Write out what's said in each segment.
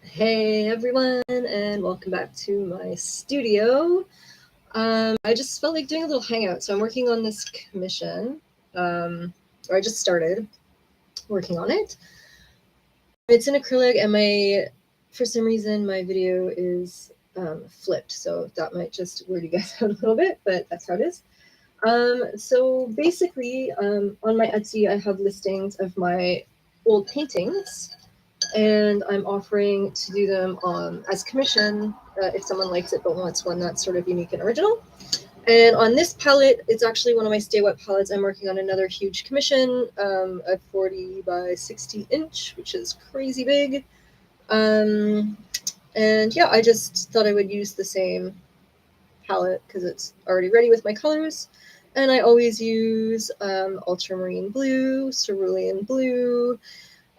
Hey everyone, and welcome back to my studio. I just felt like doing a little hangout, so I'm working on this commission, or I just started working on it. It's in acrylic, and for some reason, my video is flipped, so that might just weird you guys out a little bit, but that's how it is. So basically, on my Etsy, I have listings of my old paintings, and I'm offering to do them as commission if someone likes it but wants one that's sort of unique and original. And on this palette, it's actually one of my Stay Wet palettes. I'm working on another huge commission, a 40 by 60 inch, which is crazy big. And yeah, I just thought I would use the same palette because it's already ready with my colors. And I always use ultramarine blue, cerulean blue,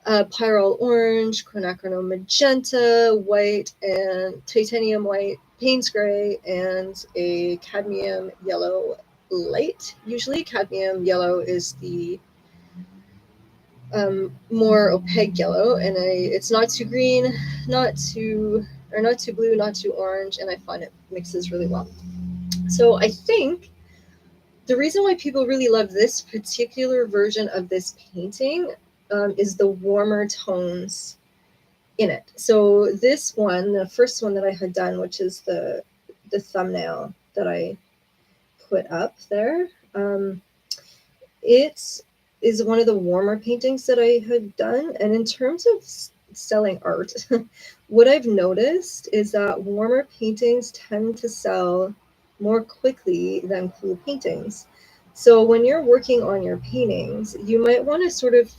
pyrrole orange, quinacridone magenta, white, and titanium white, Payne's gray, and a cadmium yellow light. Usually cadmium yellow is the more opaque yellow, and it's not too green, not too blue, not too orange, and I find it mixes really well. So I think the reason why people really love this particular version of this painting is the warmer tones in it. So this one, the first one that I had done, which is the thumbnail that I put up there, it is one of the warmer paintings that I had done. And in terms of selling art, what I've noticed is that warmer paintings tend to sell more quickly than cool paintings. So when you're working on your paintings, you might want to sort of,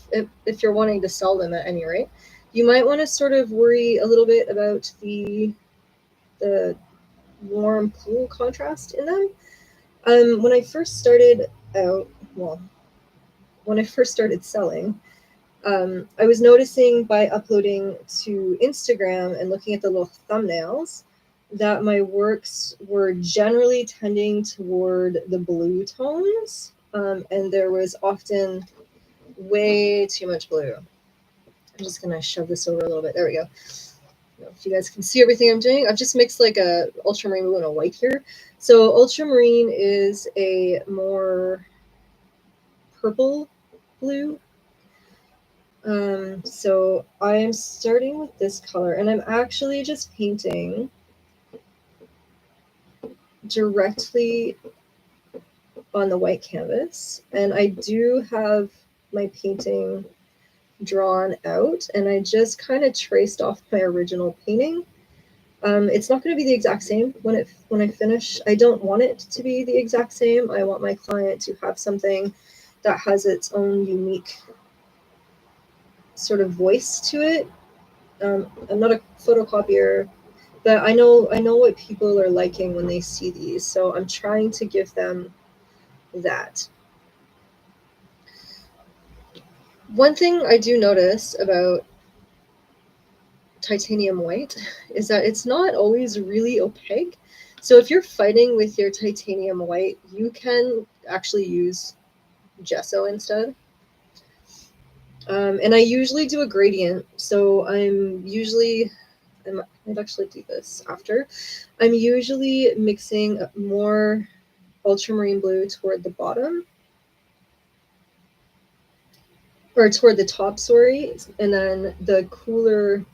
if you're wanting to sell them at any rate, you might want to sort of worry a little bit about the warm cool contrast in them. When I first started out, well, when I first started selling, I was noticing by uploading to Instagram and looking at the little thumbnails that my works were generally tending toward the blue tones, and there was often way too much blue. I'm just gonna shove this over a little bit. There we go. If you guys can see everything I'm doing, I've just mixed like a ultramarine blue and a white here. So ultramarine is a more purple blue. So I am starting with this color, and I'm actually just painting directly on the white canvas. And I do have my painting drawn out, and I just kind of traced off my original painting. It's not going to be the exact same when I finish. I don't want it to be the exact same. I want my client to have something that has its own unique sort of voice to it. I'm not a photocopier, but I know what people are liking when they see these, so I'm trying to give them that. One thing I do notice about titanium white is that it's not always really opaque. So if you're fighting with your titanium white, you can actually use gesso instead. And I usually do a gradient. So I might actually do this after. I'm usually mixing more ultramarine blue toward the bottom, or toward the top, sorry, and then the cooler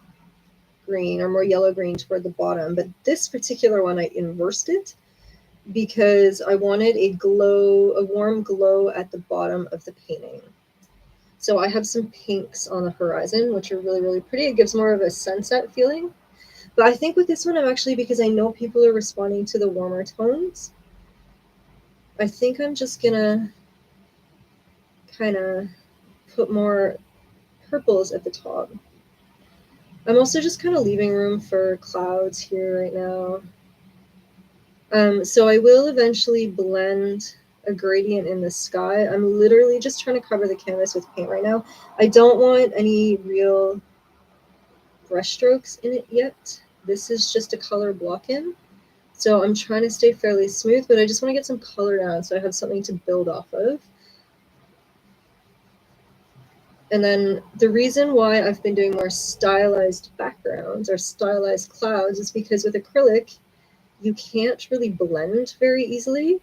green or more yellow green toward the bottom. But this particular one, I inversed it because I wanted a warm glow at the bottom of the painting. So I have some pinks on the horizon, which are really, really pretty. It gives more of a sunset feeling. But I think with this one, because I know people are responding to the warmer tones, I think I'm just gonna kind of put more purples at the top. I'm also just kind of leaving room for clouds here right now. So I will eventually blend a gradient in the sky. I'm literally just trying to cover the canvas with paint right now. I don't want any real brush strokes in it yet. This is just a color block in. So I'm trying to stay fairly smooth, but I just want to get some color down so I have something to build off of. And then the reason why I've been doing more stylized backgrounds or stylized clouds is because with acrylic, you can't really blend very easily.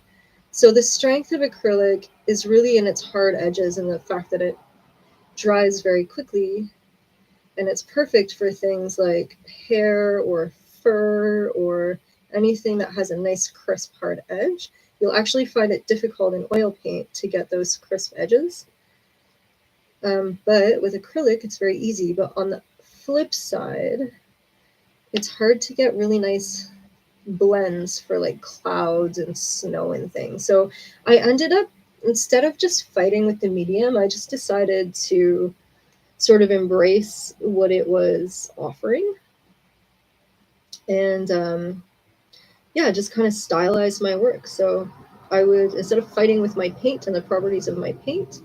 So the strength of acrylic is really in its hard edges and the fact that it dries very quickly. And it's perfect for things like hair or fur or anything that has a nice crisp hard edge. You'll actually find it difficult in oil paint to get those crisp edges. But with acrylic, it's very easy. But on the flip side, it's hard to get really nice blends for like clouds and snow and things. So I ended up, instead of just fighting with the medium, I just decided to sort of embrace what it was offering. And yeah, just kind of stylize my work. So I would, instead of fighting with my paint and the properties of my paint,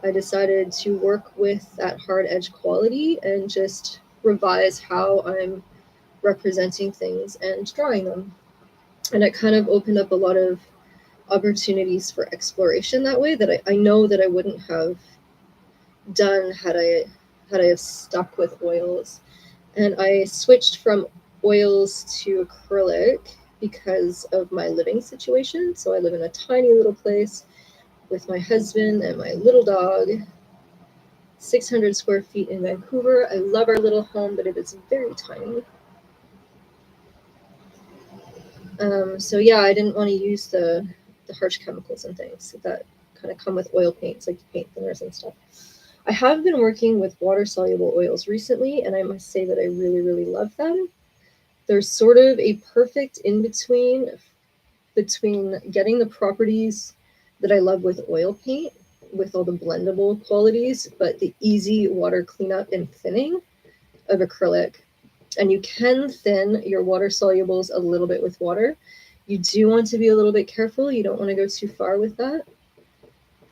I decided to work with that hard edge quality and just revise how I'm representing things and drawing them. And it kind of opened up a lot of opportunities for exploration that way that I know that I wouldn't have done had I have stuck with oils. And I switched from oils to acrylic because of my living situation. So I live in a tiny little place with my husband and my little dog, 600 square feet in Vancouver. I love our little home, but it is very tiny. So yeah, I didn't want to use the harsh chemicals and things that kind of come with oil paints, like paint thinners and stuff. I have been working with water-soluble oils recently, and I must say that I really, really love them. They're sort of a perfect in-between between getting the properties that I love with oil paint, with all the blendable qualities, but the easy water cleanup and thinning of acrylic. And you can thin your water solubles a little bit with water. You do want to be a little bit careful. You don't want to go too far with that.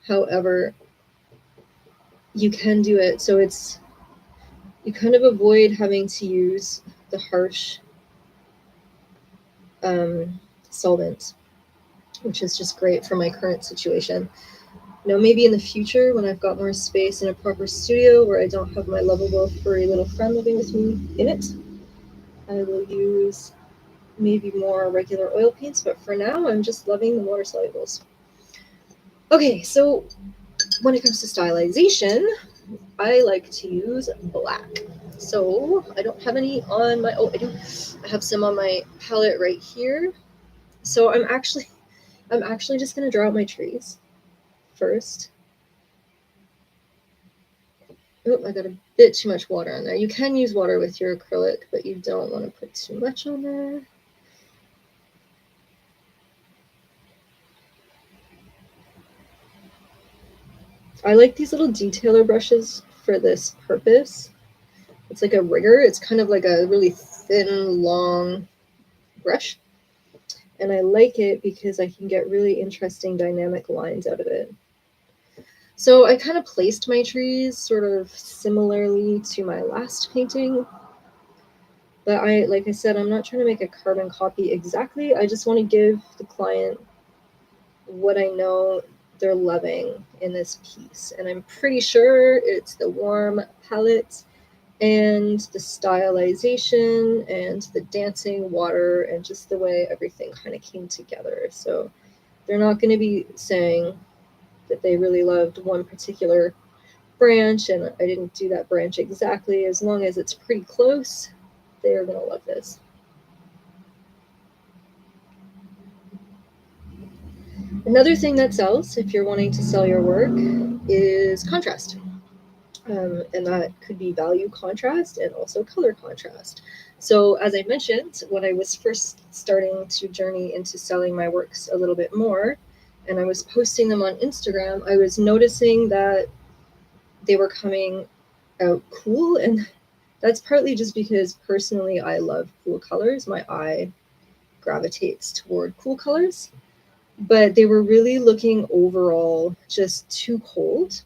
However, you can do it. So you kind of avoid having to use the harsh solvent, which is just great for my current situation. Maybe in the future when I've got more space in a proper studio where I don't have my lovable furry little friend living with me in it, I will use maybe more regular oil paints, but for now I'm just loving the water solubles. Okay, so when it comes to stylization, I like to use black. So I don't have any on my, I do. I have some on my palette right here. So I'm actually just gonna draw out my trees first. Oh, I got a bit too much water on there. You can use water with your acrylic, but you don't want to put too much on there. I like these little detailer brushes for this purpose. It's like a rigger. It's kind of like a really thin, long brush. And I like it because I can get really interesting dynamic lines out of it. So I kind of placed my trees sort of similarly to my last painting. But like I said, I'm not trying to make a carbon copy exactly. I just want to give the client what I know they're loving in this piece. And I'm pretty sure it's the warm palette and the stylization and the dancing water and just the way everything kind of came together. So they're not going to be saying that they really loved one particular branch and I didn't do that branch exactly. As long as it's pretty close, they are going to love this. Another thing that sells, if you're wanting to sell your work, is contrast. And that could be value contrast and also color contrast. So as I mentioned, when I was first starting to journey into selling my works a little bit more, and I was posting them on Instagram, I was noticing that they were coming out cool. And that's partly just because personally I love cool colors. My eye gravitates toward cool colors. But they were really looking overall just too cold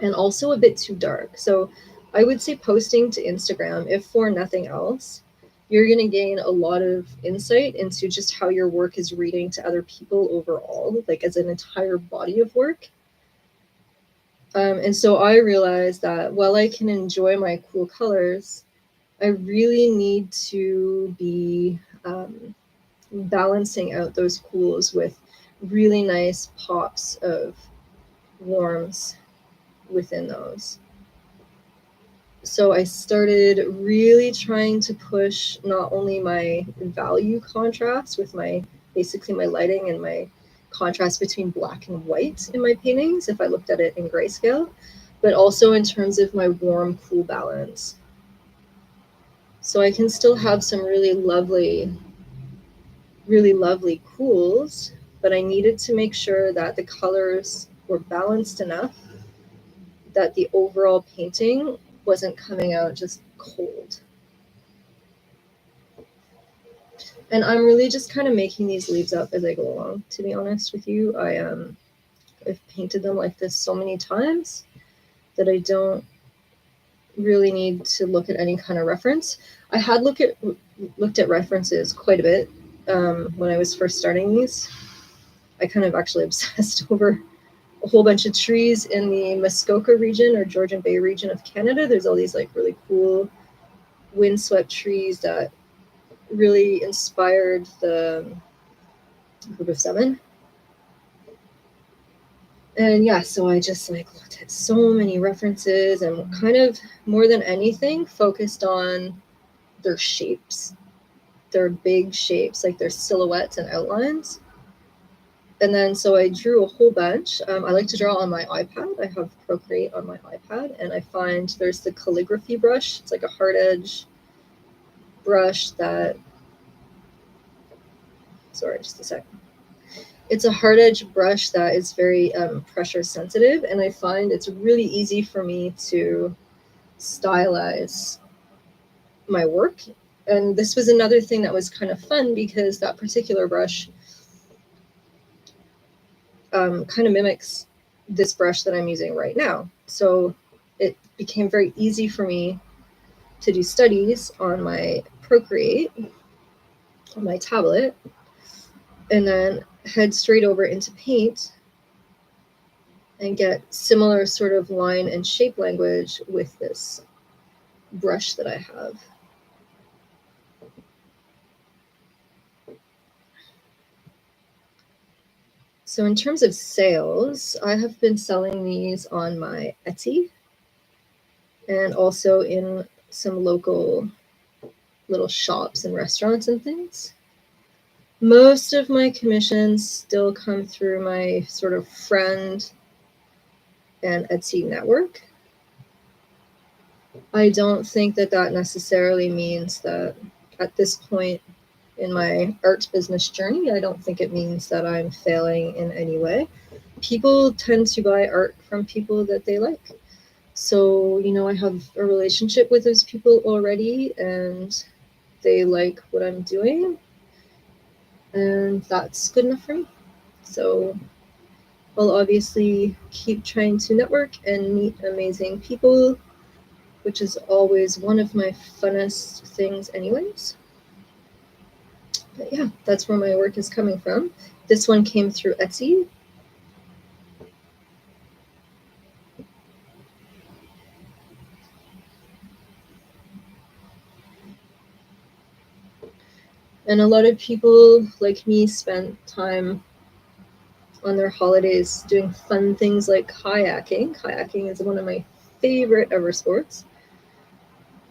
and also a bit too dark. So I would say posting to Instagram, if for nothing else, you're going to gain a lot of insight into just how your work is reading to other people overall, like as an entire body of work. And so I realized that while I can enjoy my cool colors, I really need to be balancing out those cools with really nice pops of warms within those. So I started really trying to push not only my value contrast with basically my lighting and my contrast between black and white in my paintings, if I looked at it in grayscale, but also in terms of my warm cool balance. So I can still have some really lovely cools, but I needed to make sure that the colors were balanced enough that the overall painting wasn't coming out just cold. And I'm really just kind of making these leaves up as I go along, to be honest with you. I've painted them like this so many times that I don't really need to look at any kind of reference. I had looked at references quite a bit when I was first starting these. I kind of actually obsessed over a whole bunch of trees in the Muskoka region or Georgian Bay region of Canada. There's all these like really cool windswept trees that really inspired the group of seven. And yeah, so I just like looked at so many references and kind of more than anything focused on their shapes, their big shapes, like their silhouettes and outlines. And then so I drew a whole bunch. I like to draw on my iPad. I have Procreate on my iPad, and I find there's the calligraphy brush. It's like a hard edge brush that, sorry, just a sec. It's a hard edge brush that is very pressure sensitive, and I find it's really easy for me to stylize my work. And this was another thing that was kind of fun because that particular brush kind of mimics this brush that I'm using right now. So it became very easy for me to do studies on my Procreate, on my tablet, and then head straight over into Paint and get similar sort of line and shape language with this brush that I have. So in terms of sales, I have been selling these on my Etsy and also in some local little shops and restaurants and things. Most of my commissions still come through my sort of friend and Etsy network. I don't think that that necessarily means that at this point in my art business journey, I don't think it means that I'm failing in any way. People tend to buy art from people that they like. So, you know, I have a relationship with those people already and they like what I'm doing. And that's good enough for me. So I'll obviously keep trying to network and meet amazing people, which is always one of my funnest things anyways. But yeah, that's where my work is coming from. This one came through Etsy. And a lot of people like me spent time on their holidays doing fun things like kayaking. Kayaking is one of my favorite ever sports.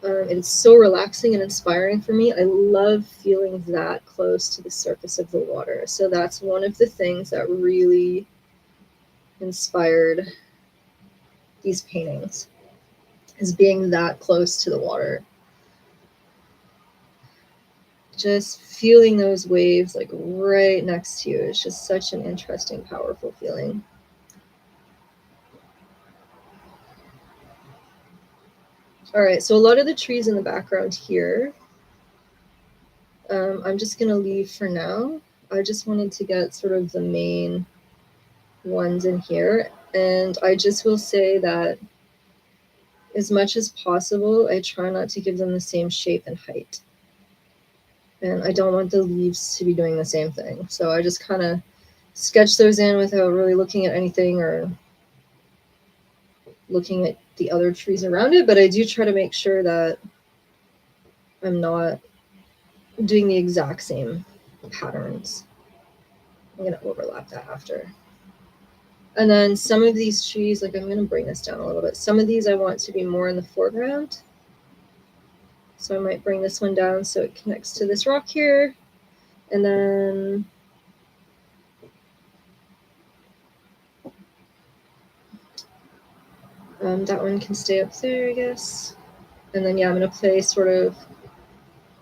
It's so relaxing and inspiring for me. I love feeling that close to the surface of the water. So that's one of the things that really inspired these paintings, is being that close to the water. Just feeling those waves like right next to you is just such an interesting, powerful feeling. All right, so a lot of the trees in the background here, I'm just gonna leave for now. I just wanted to get sort of the main ones in here. And I just will say that as much as possible, I try not to give them the same shape and height. And I don't want the leaves to be doing the same thing. So I just kind of sketch those in without really looking at anything or looking at the other trees around it, but I do try to make sure that I'm not doing the exact same patterns. I'm going to overlap that after. And then some of these trees, like I'm going to bring this down a little bit. Some of these I want to be more in the foreground. So I might bring this one down so it connects to this rock here. And then that one can stay up there, I guess. And then, yeah, I'm going to play sort of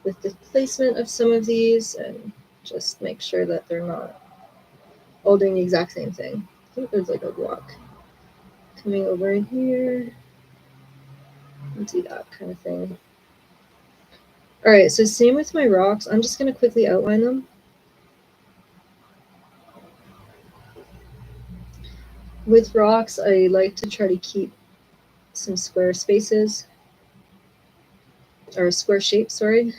with the placement of some of these and just make sure that they're not all doing the exact same thing. I think there's like a rock coming over in here and do that kind of thing. All right, so same with my rocks. I'm just going to quickly outline them. With rocks, I like to try to keep some square spaces, or square shapes, sorry.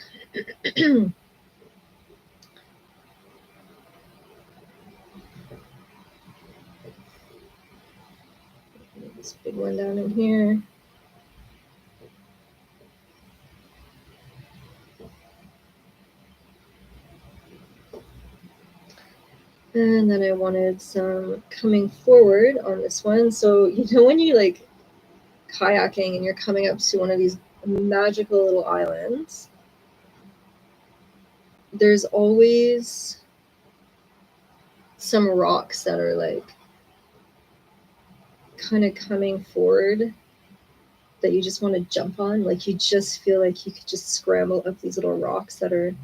This big one down in here. And then I wanted some coming forward on this one. So, you know, when you like kayaking and you're coming up to one of these magical little islands, there's always some rocks that are like kind of coming forward that you just want to jump on. Like you just feel like you could just scramble up these little rocks that are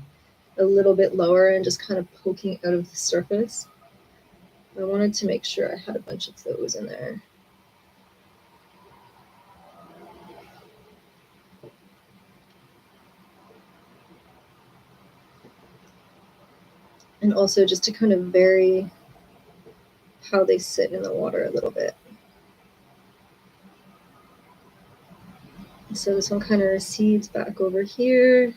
a little bit lower and just kind of poking out of the surface. I wanted to make sure I had a bunch of those in there. And also just to kind of vary how they sit in the water a little bit. So this one kind of recedes back over here.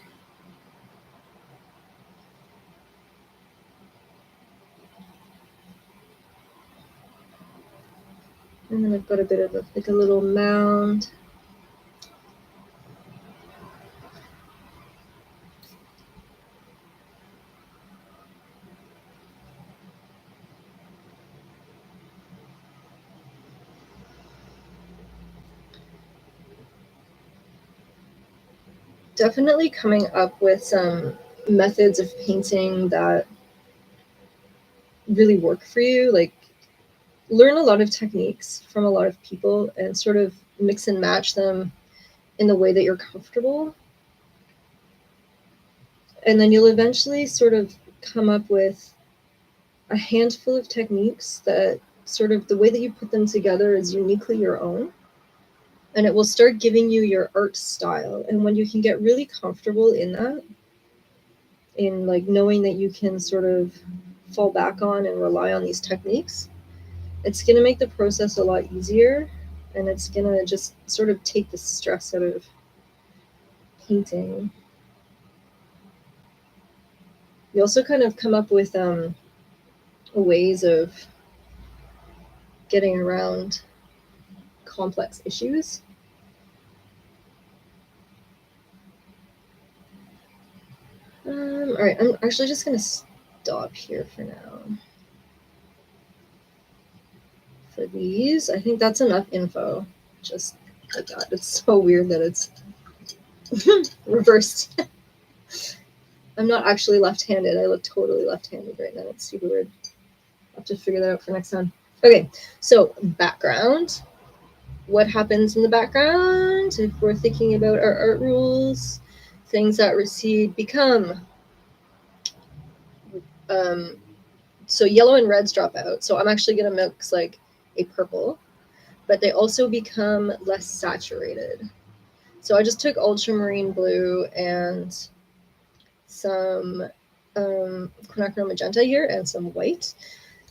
And then I've got a bit of like a little mound. Definitely coming up with some methods of painting that really work for you. Like learn a lot of techniques from a lot of people and sort of mix and match them in the way that you're comfortable. And then you'll eventually sort of come up with a handful of techniques that sort of the way that you put them together is uniquely your own. And it will start giving you your art style. And when you can get really comfortable in that, in like knowing that you can sort of fall back on and rely on these techniques, it's going to make the process a lot easier. And it's going to just sort of take the stress out of painting. You also kind of come up with ways of getting around complex issues. All right, I'm actually just going to stop here for now. For these, I think that's enough info. Just like that. It's so weird that it's reversed. I'm not actually left-handed. I look totally left-handed right now. It's super weird. I'll have to figure that out for next time. Okay, so background. What happens in the background? If we're thinking about our art rules, things that recede become. So yellow and reds drop out. So I'm actually going to mix like a purple, but they also become less saturated. So I just took ultramarine blue and some quinacridone magenta here and some white.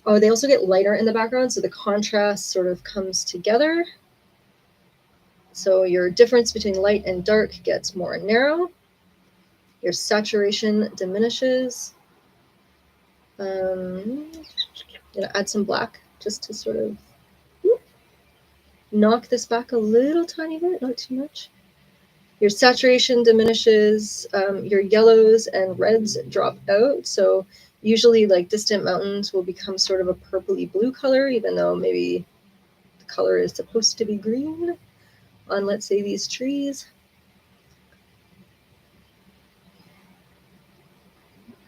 Oh, they also get lighter in the background, so the contrast sort of comes together. So your difference between light and dark gets more narrow. Your saturation diminishes. Add some black just to sort of. knock this back a little tiny bit, not too much. Your saturation diminishes, your yellows and reds drop out. So usually like distant mountains will become sort of a purpley blue color, even though maybe the color is supposed to be green on, let's say, these trees.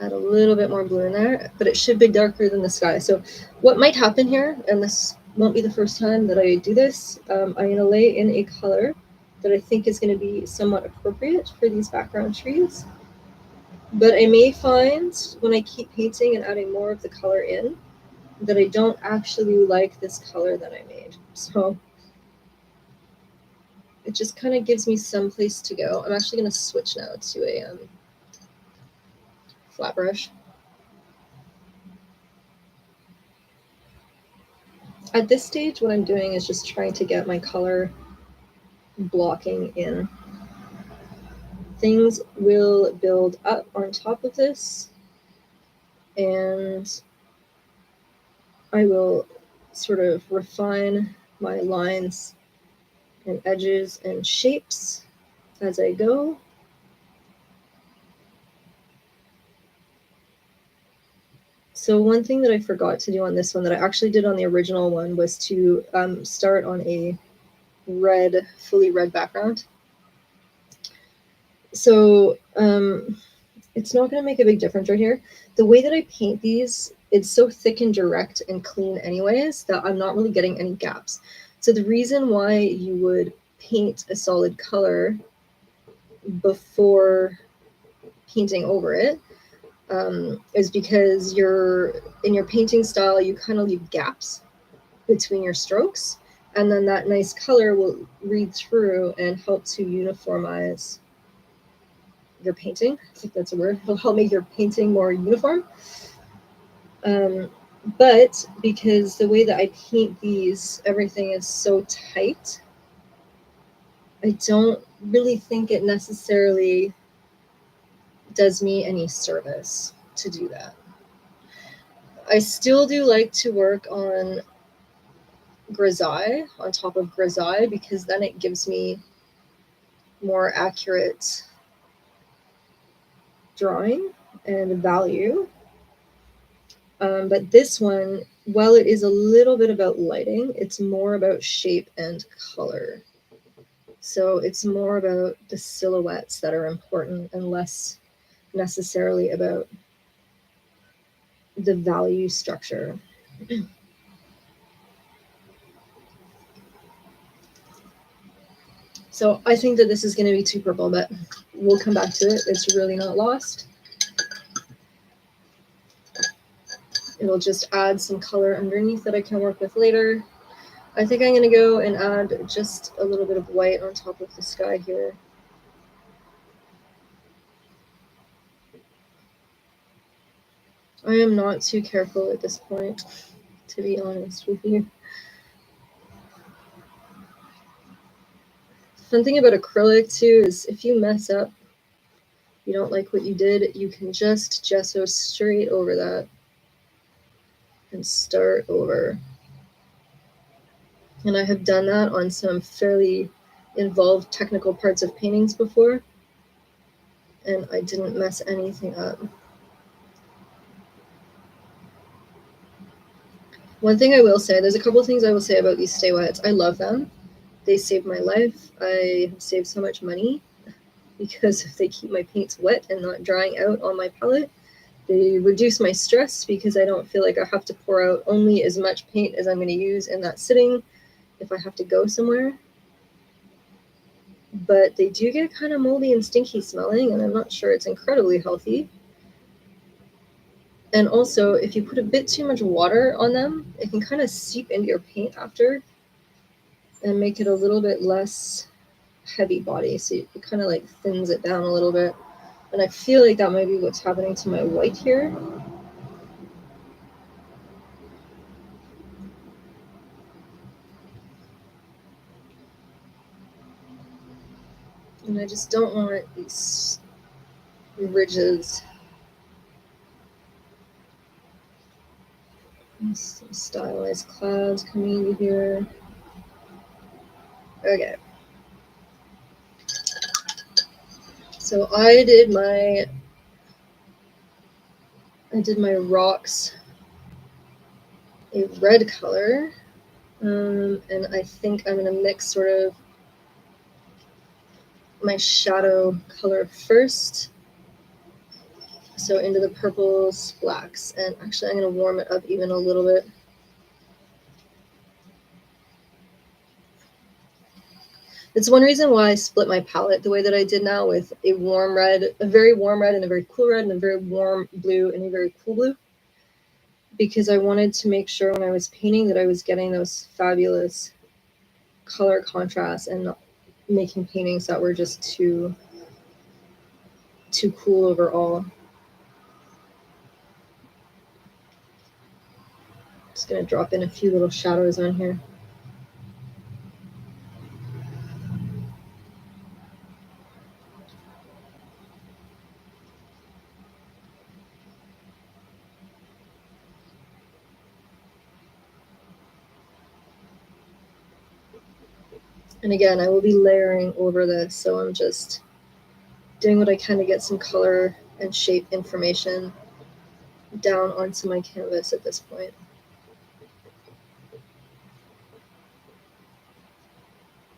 Add a little bit more blue in there, but it should be darker than the sky. So what might happen here, and this won't be the first time that I do this, I'm going to lay in a color that I think is going to be somewhat appropriate for these background trees. But I may find when I keep painting and adding more of the color in that I don't actually like this color that I made. So it just kind of gives me some place to go. I'm actually going to switch now to a flat brush. At this stage, what I'm doing is just trying to get my color blocking in. Things will build up on top of this, and I will sort of refine my lines and edges and shapes as I go. So one thing that I forgot to do on this one that I actually did on the original one was to start on a red, fully red background. So it's not going to make a big difference right here. The way that I paint these, it's so thick and direct and clean anyways that I'm not really getting any gaps. So the reason why you would paint a solid color before painting over it is because in your painting style, you kind of leave gaps between your strokes, and then that nice color will read through and help to uniformize your painting. I think that's a word. It'll help make your painting more uniform. But because the way that I paint these, everything is so tight, I don't really think it necessarily does me any service to do that. I still do like to work on grisaille on top of grisaille because then it gives me more accurate drawing and value. But this one, while it is a little bit about lighting, it's more about shape and color. So it's more about the silhouettes that are important and less necessarily about the value structure. So I think that this is going to be too purple, but we'll come back to it. It's really not lost. It'll just add some color underneath that I can work with later. I think I'm going to go and add just a little bit of white on top of the sky here. I am not too careful at this point, to be honest with you. Fun thing about acrylic too is if you mess up, you don't like what you did, you can just gesso straight over that and start over. And I have done that on some fairly involved technical parts of paintings before, and I didn't mess anything up. One thing I will say, there's a couple of things I will say about these stay wets. I love them. They saved my life. I have saved so much money because if they keep my paints wet and not drying out on my palette, they reduce my stress because I don't feel like I have to pour out only as much paint as I'm going to use in that sitting if I have to go somewhere. But they do get kind of moldy and stinky smelling, and I'm not sure it's incredibly healthy. And also, if you put a bit too much water on them, it can kind of seep into your paint after and make it a little bit less heavy body. So it kind of like thins it down a little bit. And I feel like that might be what's happening to my white here. And I just don't want these ridges. Some stylized clouds coming into here. Okay. So I did my rocks a red color, and I think I'm gonna mix sort of my shadow color first. So into the purples, blacks, and actually I'm gonna warm it up even a little bit. It's one reason why I split my palette the way that I did now, with a warm red, a very warm red and a very cool red, and a very warm blue and a very cool blue. Because I wanted to make sure when I was painting that I was getting those fabulous color contrasts and not making paintings that were just too cool overall. Just gonna drop in a few little shadows on here. And again, I will be layering over this, so I'm just doing what I can to get some color and shape information down onto my canvas at this point.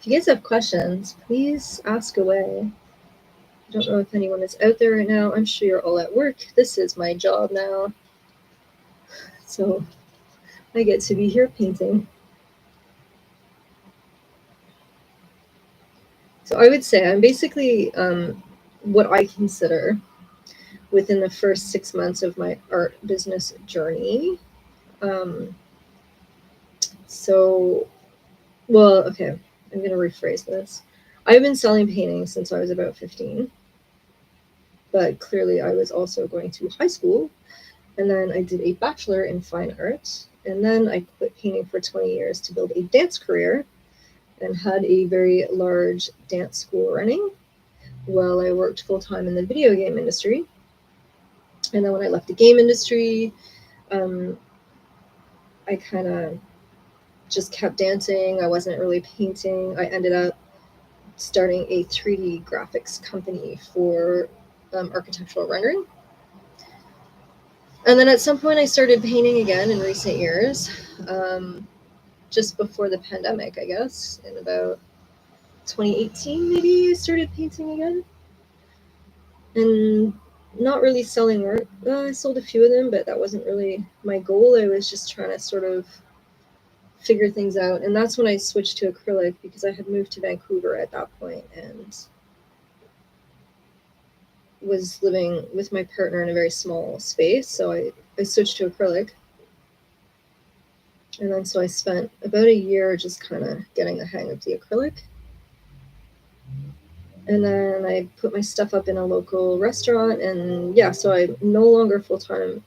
If you guys have questions, please ask away. I don't know if anyone is out there right now. I'm sure you're all at work. This is my job now. So I get to be here painting. So I would say I'm basically what I consider within the first 6 months of my art business journey. So, well, okay, I'm going to rephrase this. I've been selling paintings since I was about 15, but clearly I was also going to high school, and then I did a bachelor in fine art, and then I quit painting for 20 years to build a dance career and had a very large dance school running while I worked full-time in the video game industry. And then when I left the game industry, I kind of just kept dancing. I wasn't really painting. I ended up starting a 3D graphics company for architectural rendering. And then at some point I started painting again in recent years, just before the pandemic, I guess, in about 2018 maybe I started painting again. And not really selling work. I sold a few of them, but that wasn't really my goal. I was just trying to sort of figure things out. And that's when I switched to acrylic, because I had moved to Vancouver at that point and was living with my partner in a very small space. So I switched to acrylic. And then so I spent about a year just kind of getting the hang of the acrylic. And then I put my stuff up in a local restaurant. And yeah, so I'm no longer full-time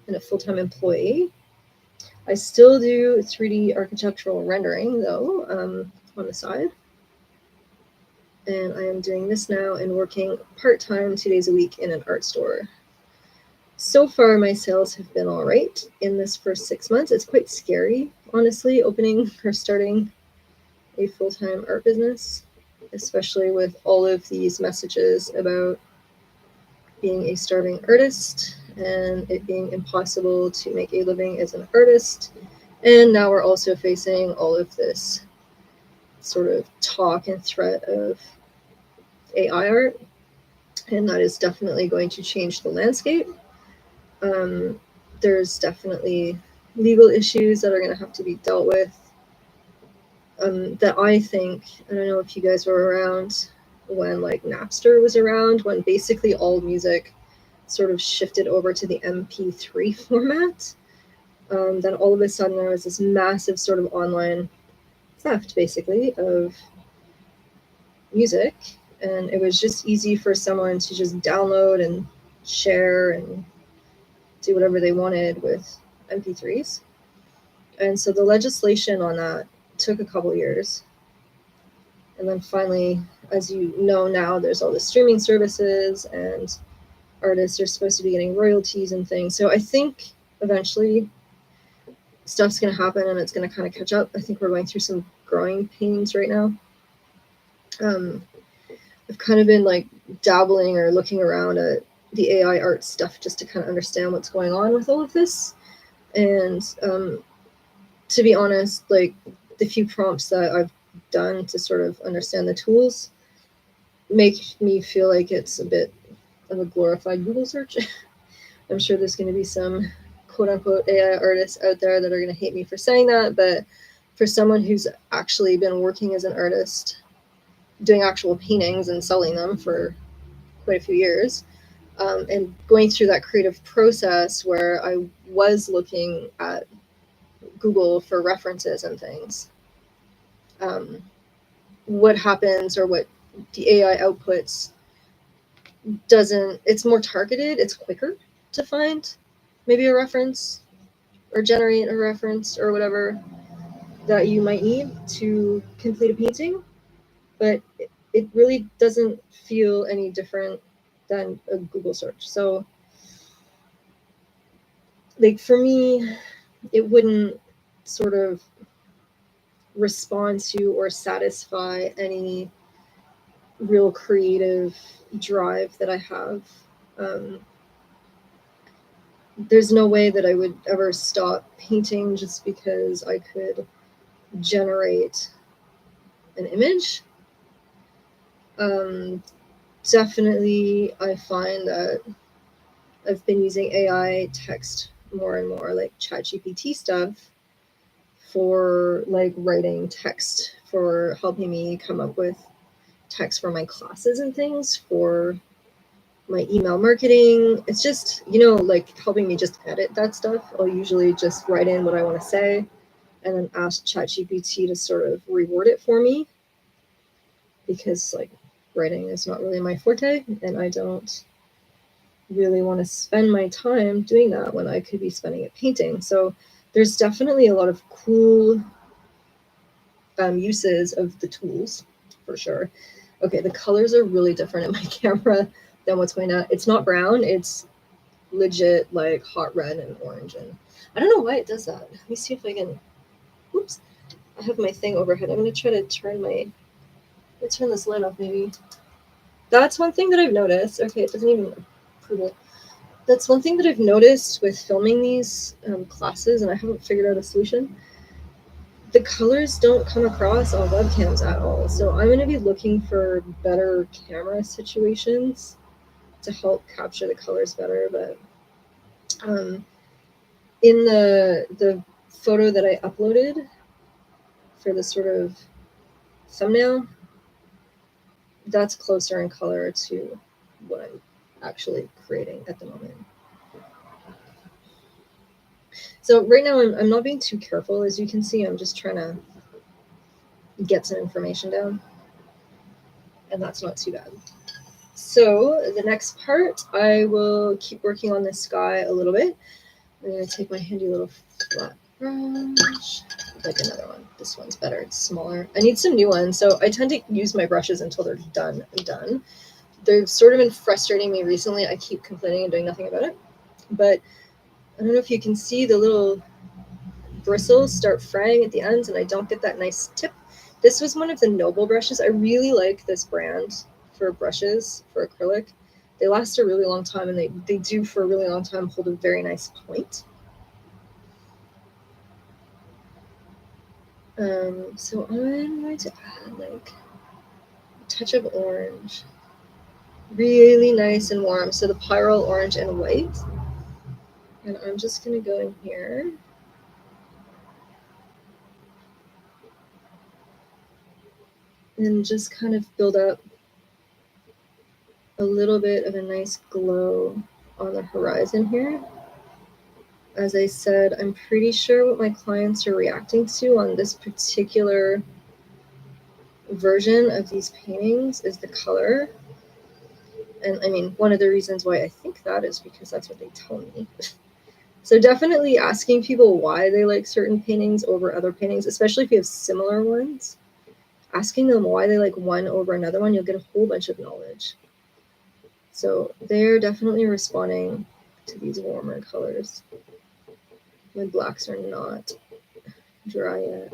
and a full-time employee. I still do 3D architectural rendering, though, on the side. And I am doing this now and working part-time 2 days a week in an art store. So far, my sales have been all right in this first 6 months. It's quite scary, honestly, opening or starting a full-time art business, especially with all of these messages about being a starving artist and it being impossible to make a living as an artist. And now we're also facing all of this sort of talk and threat of AI art, and that is definitely going to change the landscape. There's definitely legal issues that are going to have to be dealt with. That I think, I don't know if you guys were around when like Napster was around, when basically all music sort of shifted over to the MP3 format. Then all of a sudden there was this massive sort of online theft, basically, of music, and it was just easy for someone to just download and share and do whatever they wanted with MP3s. And so the legislation on that took a couple years. And then finally, as you know now, there's all the streaming services and artists are supposed to be getting royalties and things. So I think eventually stuff's going to happen and it's going to kind of catch up. I think we're going through some growing pains right now. I've kind of been like dabbling or looking around at the AI art stuff just to kind of understand what's going on with all of this. And to be honest, like the few prompts that I've done to sort of understand the tools make me feel like it's a bit of a glorified Google search. I'm sure there's going to be some quote unquote AI artists out there that are going to hate me for saying that, but for someone who's actually been working as an artist, doing actual paintings and selling them for quite a few years, and going through that creative process where I was looking at Google for references and things, um, what happens or what the AI outputs doesn't, it's more targeted, it's quicker to find maybe a reference or generate a reference or whatever that you might need to complete a painting, but it really doesn't feel any different than a Google search. So like for me, it wouldn't sort of respond to or satisfy any real creative drive that I have. Um, there's no way that I would ever stop painting just because I could generate an image. Um, Definitely, I find that I've been using AI text more and more, like ChatGPT stuff, for like writing text, for helping me come up with text for my classes and things, for my email marketing. It's just, like helping me just edit that stuff. I'll usually just write in what I want to say and then ask ChatGPT to sort of reword it for me, because like writing is not really my forte and I don't really want to spend my time doing that when I could be spending it painting. So there's definitely a lot of cool uses of the tools for sure. Okay, the colors are really different in my camera than what's going on. It's not brown, it's legit like hot red and orange. And I don't know why it does that. Let me see if I can. Oops, I have my thing overhead. I'm gonna try to turn this light off maybe. That's one thing that I've noticed. Okay, it doesn't even prove it. That's one thing that I've noticed with filming these classes, and I haven't figured out a solution. The colors don't come across on webcams at all. So I'm going to be looking for better camera situations to help capture the colors better. But in the photo that I uploaded for the sort of thumbnail, that's closer in color to what I'm actually creating at the moment. So right now I'm not being too careful. As you can see, I'm just trying to get some information down, and that's not too bad. So the next part, I will keep working on this sky a little bit. I'm going to take my handy little flat brush, like another one. This one's better, it's smaller. I need some new ones, so I tend to use my brushes until they're done. They've sort of been frustrating me recently. I keep complaining and doing nothing about it. But I don't know if you can see the little bristles start fraying at the ends, and I don't get that nice tip. This was one of the Noble brushes. I really like this brand for brushes for acrylic. They last a really long time, and they do for a really long time hold a very nice point. So I'm going to add like a touch of orange. Really nice and warm. So the pyrrole orange and white. And I'm just going to go in here. And just kind of build up a little bit of a nice glow on the horizon here. As I said, I'm pretty sure what my clients are reacting to on this particular version of these paintings is the color. And I mean, one of the reasons why I think that is because that's what they tell me. So definitely asking people why they like certain paintings over other paintings, especially if you have similar ones. Asking them why they like one over another one, you'll get a whole bunch of knowledge. So they're definitely responding to these warmer colors. My blacks are not dry yet.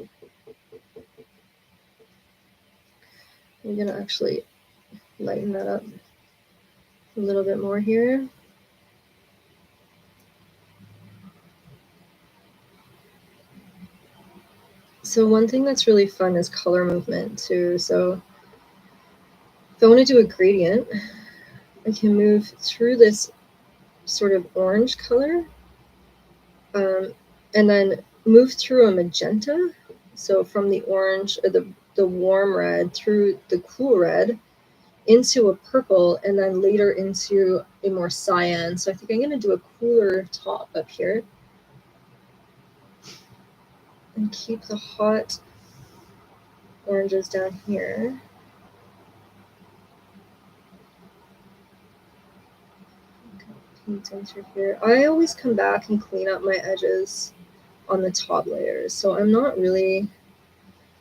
I'm gonna actually lighten that up a little bit more here. So one thing that's really fun is color movement too. So if I want to do a gradient, I can move through this sort of orange color and then move through a magenta. So from the orange or the warm red through the cool red into a purple and then later into a more cyan. So I think I'm going to do a cooler top up here and keep the hot oranges down here. Paint in through here. I always come back and clean up my edges on the top layers, so I'm not really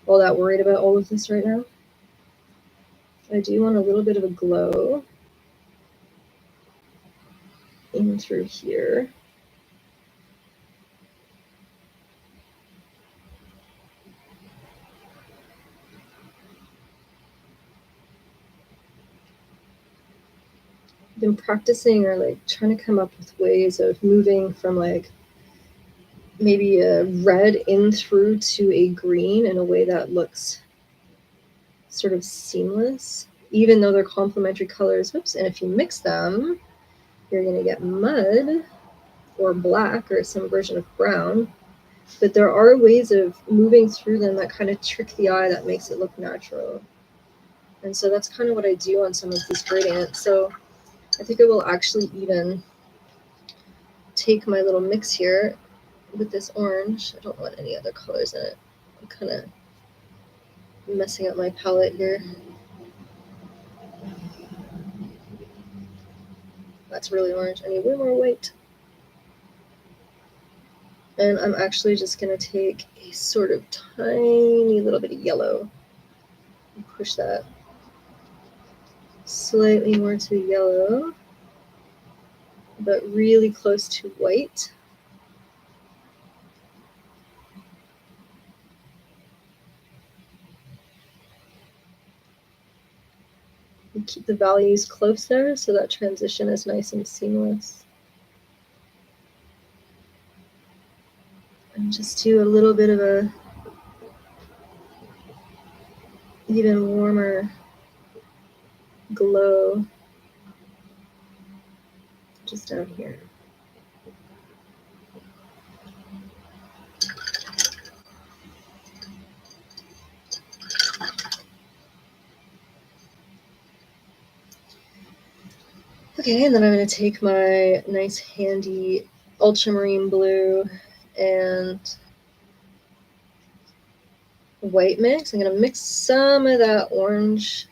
all that worried about all of this right now. I do want a little bit of a glow in through here. Been practicing or like trying to come up with ways of moving from like maybe a red in through to a green in a way that looks sort of seamless, even though they're complementary colors. Oops, and if you mix them, you're gonna get mud or black or some version of brown. But there are ways of moving through them that kind of trick the eye that makes it look natural. And so that's kind of what I do on some of these gradients. So I think I will actually even take my little mix here with this orange. I don't want any other colors in it. I'm kind of messing up my palette here. That's really orange. I need way more white. And I'm actually just going to take a sort of tiny little bit of yellow and push that slightly more to yellow, but really close to white. And keep the values close there so that transition is nice and seamless. And just do a little bit of a even warmer glow just down here. Okay, and then I'm going to take my nice handy ultramarine blue and white mix. I'm going to mix some of that orange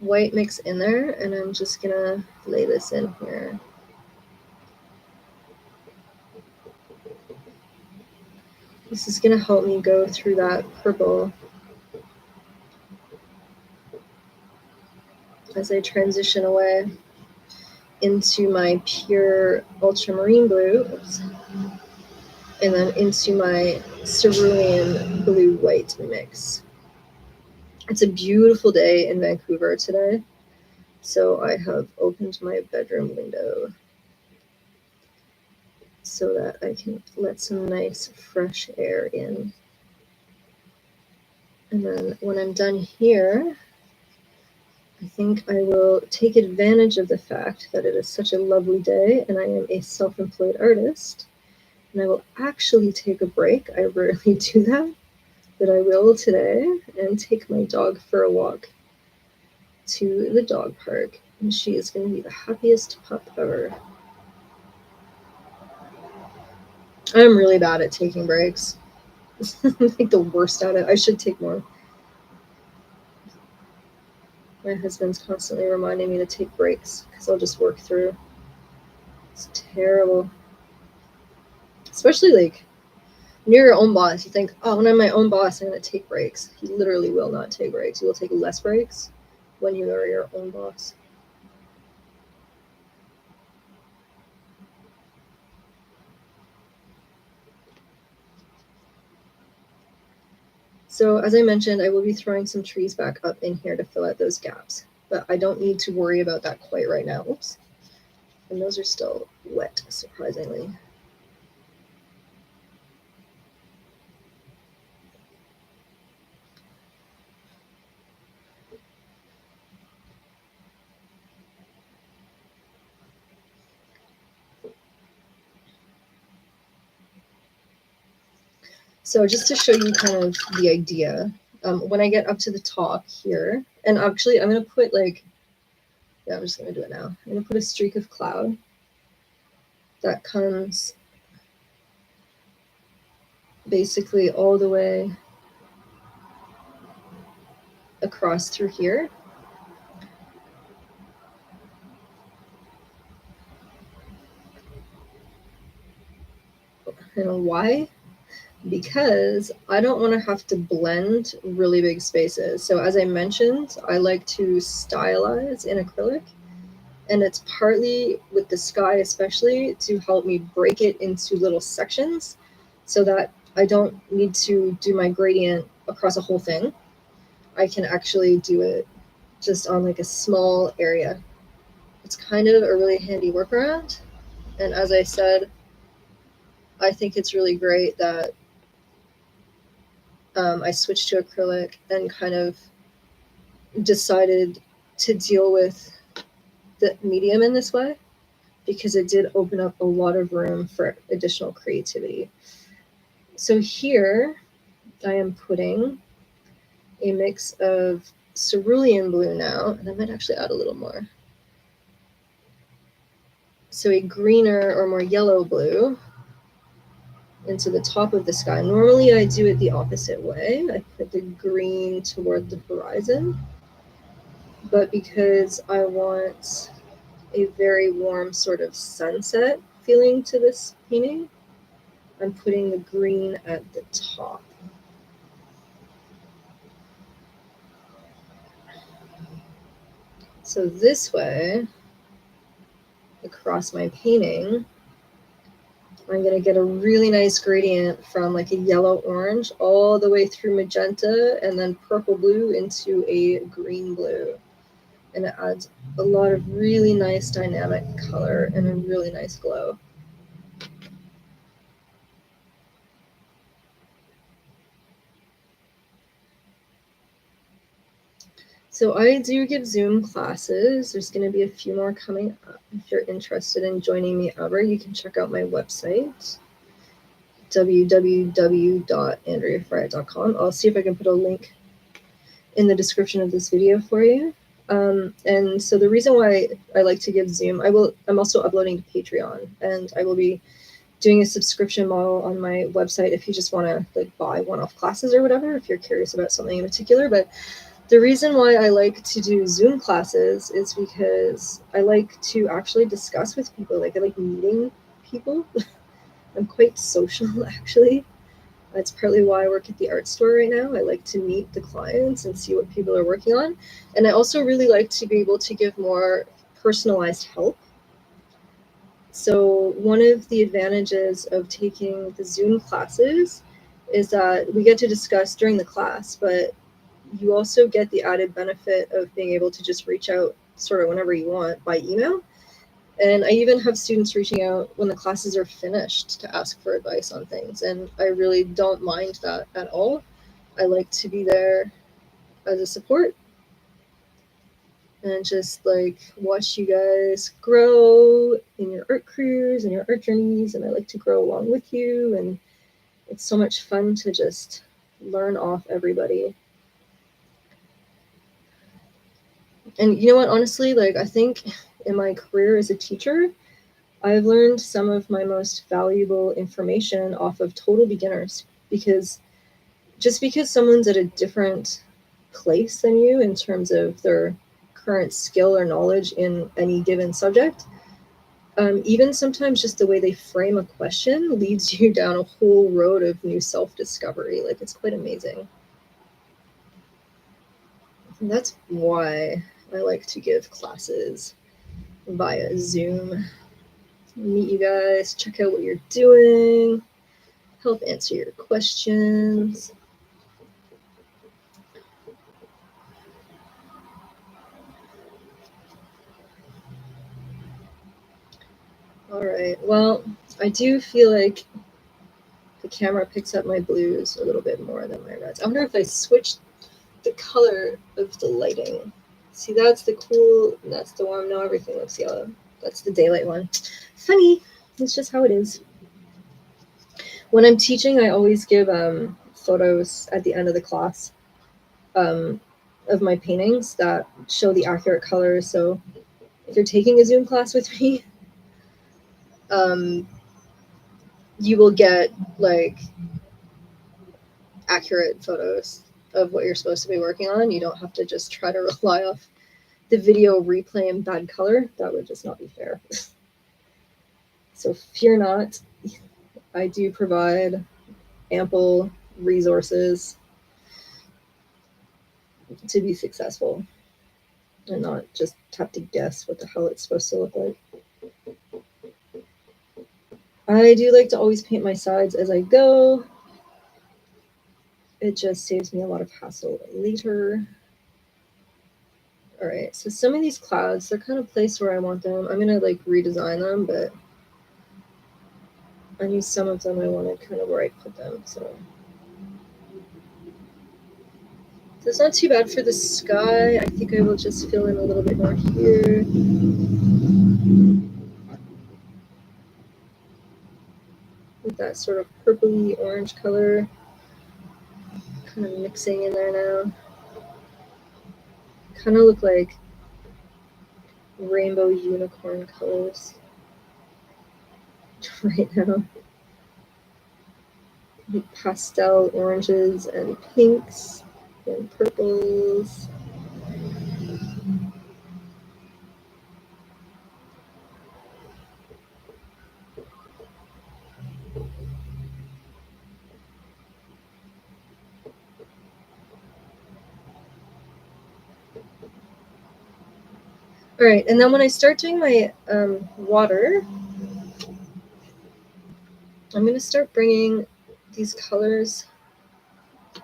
white mix in there, and I'm just going to lay this in here. This is going to help me go through that purple as I transition away into my pure ultramarine blue. Oops. And then into my cerulean blue-white mix. It's a beautiful day in Vancouver today, so I have opened my bedroom window so that I can let some nice fresh air in. And then when I'm done here, I think I will take advantage of the fact that it is such a lovely day and I am a self-employed artist, and I will actually take a break. I rarely do that, but I will today, and take my dog for a walk to the dog park, and she is going to be the happiest pup ever. I'm really bad at taking breaks. I'm like the worst at it. I should take more. My husband's constantly reminding me to take breaks because I'll just work through. It's terrible. Especially like when you're your own boss, you think, oh, when I'm my own boss, I'm going to take breaks. He literally will not take breaks. He will take less breaks when you are your own boss. So as I mentioned, I will be throwing some trees back up in here to fill out those gaps, but I don't need to worry about that quite right now. Oops. And those are still wet, surprisingly. So just to show you kind of the idea, when I get up to the top here, and actually I'm going to put like, yeah, I'm just going to do it now. I'm going to put a streak of cloud that comes basically all the way across through here. And why? Because I don't want to have to blend really big spaces. So as I mentioned, I like to stylize in acrylic, and it's partly with the sky especially to help me break it into little sections so that I don't need to do my gradient across a whole thing. I can actually do it just on like a small area. It's kind of a really handy workaround. And as I said, I think it's really great that I switched to acrylic and kind of decided to deal with the medium in this way because it did open up a lot of room for additional creativity. So here I am putting a mix of cerulean blue now, and I might actually add a little more. So a greener or more yellow blue into the top of the sky. Normally I do it the opposite way. I put the green toward the horizon, but because I want a very warm sort of sunset feeling to this painting, I'm putting the green at the top. So this way, across my painting, I'm going to get a really nice gradient from like a yellow orange all the way through magenta and then purple blue into a green blue. And it adds a lot of really nice dynamic color and a really nice glow. So I do give Zoom classes. There's going to be a few more coming up. If you're interested in joining me ever, you can check out my website, www.andreafriar.com. I'll see if I can put a link in the description of this video for you. And so the reason why I like to give Zoom, I'm also uploading to Patreon, and I will be doing a subscription model on my website if you just want to like buy one-off classes or whatever, if you're curious about something in particular. But the reason why I like to do Zoom classes is because I like to actually discuss with people. Like I like meeting people. I'm quite social, actually. That's partly why I work at the art store right now. I like to meet the clients and see what people are working on. And I also really like to be able to give more personalized help. So one of the advantages of taking the Zoom classes is that we get to discuss during the class, but you also get the added benefit of being able to just reach out sort of whenever you want by email. And I even have students reaching out when the classes are finished to ask for advice on things. And I really don't mind that at all. I like to be there as a support and just like watch you guys grow in your art careers and your art journeys. And I like to grow along with you. And it's so much fun to just learn off everybody. And you know what, honestly, like I think in my career as a teacher, I've learned some of my most valuable information off of total beginners, because just because someone's at a different place than you in terms of their current skill or knowledge in any given subject, even sometimes just the way they frame a question leads you down a whole road of new self-discovery. Like it's quite amazing. And that's why I like to give classes via Zoom. Meet you guys, check out what you're doing, help answer your questions. All right, well, I do feel like the camera picks up my blues a little bit more than my reds. I wonder if I switched the color of the lighting. See, that's the cool, and that's the warm. Now everything looks yellow. That's the daylight one. Funny, it's just how it is. When I'm teaching, I always give photos at the end of the class of my paintings that show the accurate colors. So if you're taking a Zoom class with me, you will get like accurate photos of what you're supposed to be working on. You don't have to just try to rely off the video replay in bad color. That would just not be fair. So fear not, I do provide ample resources to be successful and not just have to guess what the hell it's supposed to look like. I do like to always paint my sides as I go. It just saves me a lot of hassle later. All right, so some of these clouds, they're kind of placed where I want them. I'm gonna like redesign them, but I knew some of them I wanted kind of where I put them, so it's not too bad for the sky. I think I will just fill in a little bit more here. With that sort of purpley orange color kind of mixing in there now. Kind of look like rainbow unicorn colors right now. Pastel oranges and pinks and purples. All right, and then when I start doing my water, I'm going to start bringing these colors. I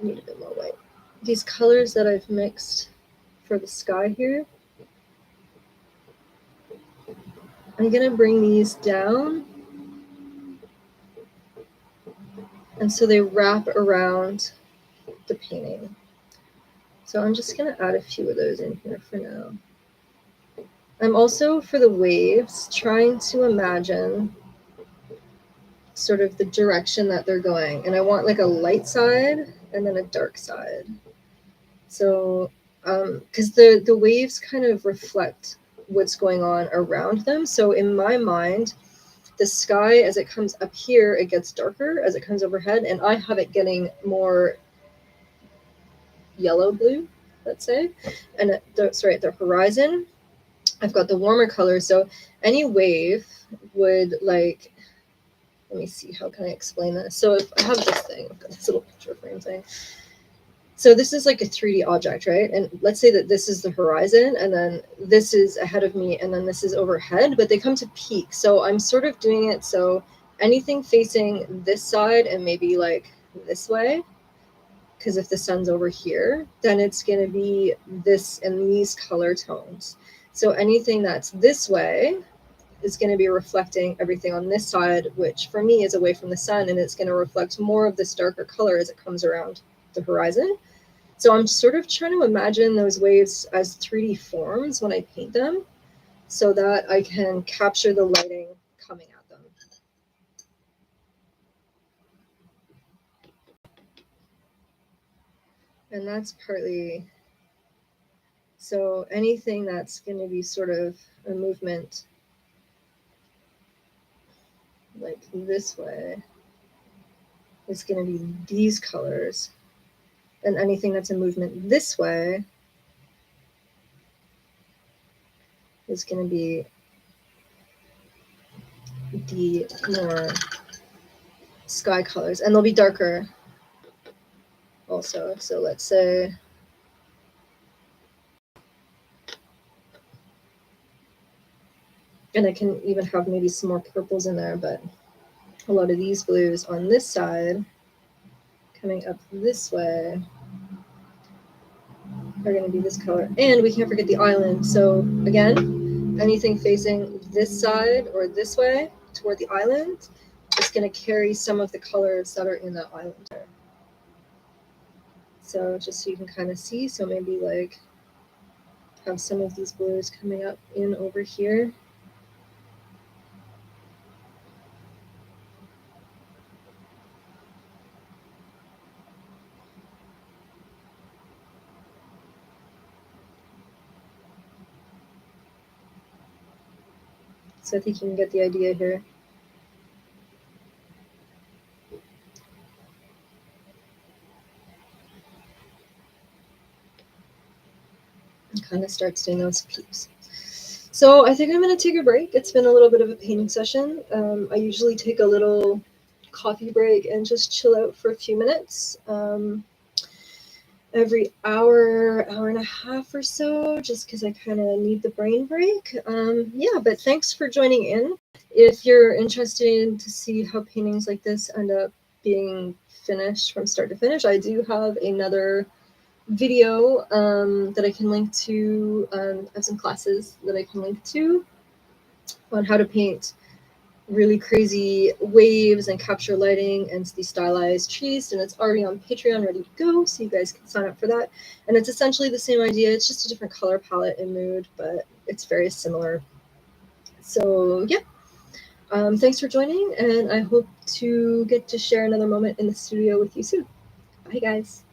need a bit more white. These colors that I've mixed for the sky here, I'm going to bring these down. And so they wrap around the painting. So I'm just going to add a few of those in here for now. I'm also, for the waves, trying to imagine sort of the direction that they're going. And I want like a light side and then a dark side. So, because the waves kind of reflect what's going on around them. So in my mind, the sky, as it comes up here, it gets darker as it comes overhead. And I have it getting more yellow blue, let's say. And the horizon, I've got the warmer colors. So any wave would like, let me see, how can I explain this? So if I have this thing, I've got this little picture frame thing. So this is like a 3D object, right? And let's say that this is the horizon, and then this is ahead of me, and then this is overhead, but they come to peak. So I'm sort of doing it so anything facing this side and maybe like this way, because if the sun's over here, then it's going to be this and these color tones. So anything that's this way is going to be reflecting everything on this side, which for me is away from the sun, and it's going to reflect more of this darker color as it comes around the horizon. So I'm sort of trying to imagine those waves as 3D forms when I paint them so that I can capture the lighting coming at them. And that's partly, so anything that's going to be sort of a movement like this way is going to be these colors. And anything that's a movement this way is going to be the more sky colors, and they'll be darker also. So let's say and I can even have maybe some more purples in there, but a lot of these blues on this side coming up this way are going to be this color. And we can't forget the island. So again, anything facing this side or this way toward the island, it's going to carry some of the colors that are in that island there. So just so you can kind of see, so maybe like have some of these blues coming up in over here. So I think you can get the idea here. And kind of start seeing those peaks. So I think I'm going to take a break. It's been a little bit of a painting session. I usually take a little coffee break and just chill out for a few minutes. Every hour, hour and a half or so, just because I kind of need the brain break. Yeah, but thanks for joining in. If you're interested to see how paintings like this end up being finished from start to finish, I do have another video that I can link to. I have some classes that I can link to on how to paint really crazy waves and capture lighting and these stylized trees, and it's already on Patreon ready to go, so you guys can sign up for that. And it's essentially the same idea, it's just a different color palette and mood, but it's very similar. So yeah, thanks for joining, and I hope to get to share another moment in the studio with you soon. Bye guys.